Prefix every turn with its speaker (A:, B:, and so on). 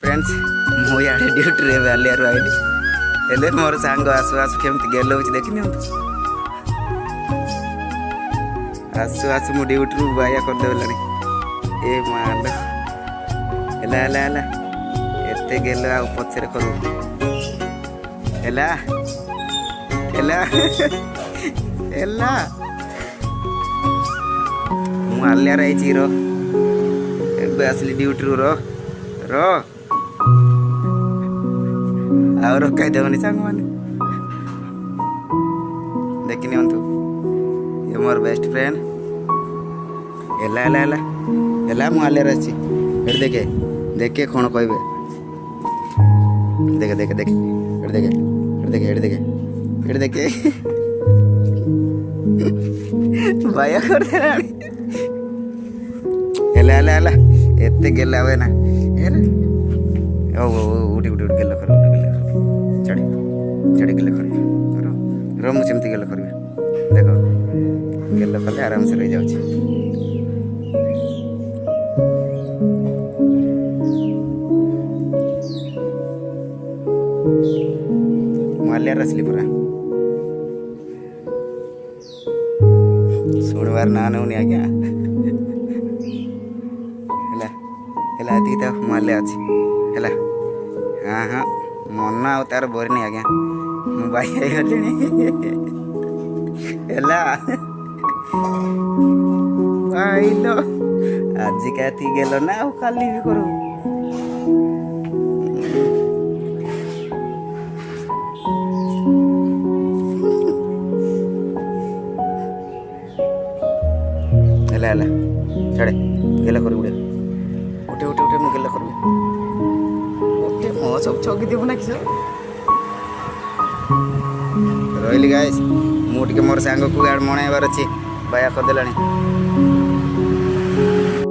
A: Friends मु याडे duty रे बालियारू आइली हेले मोर सांग आसु आसु केमती गेलो होची देखिनि आसु आसु मु ड्यूटी रू बाया कर देलानी ए माल हेला हेला हेला एते गेलो आ पछरे करू हेला हेला हेला मु आलिया रही छी रो एबे असली ड्यूटी रू रो रो और कह देवनी सांग माने देखिनी अंतु ये मोर बेस्ट फ्रेंड एला एला एला एला मु आले रहछि एड देखे देखे कोन कहबे देखे देखे देखे एड देखे एड देखे एड देखे एड देखे बाया कर दे रानी एला एला एला एते गेला होय ना एरे ओ उठी उठी उठ गेला कर चढ़ी चढ़ी गेले कर रो मु सेमती गेले करबे देखो गेले कले आराम से रह जाउछी मालिया रसली पूरा सुनवार ना नउनी आ गया हेला हेला दी त मालिया अछि हेला हां हां मन आ तार बोरनी आज्ञा मु भाई गलिनी हेला आइलो आज काती गेलो ना काली भी करू हेला हेला छड़े गेला कर उड़े उठे उठे उठे मु गेला करबे मो सब चौकी देव ना किस रही गाइस मुझे मोर सांग को गाड़ मणाइबार अच्छी बाया करदेलानी।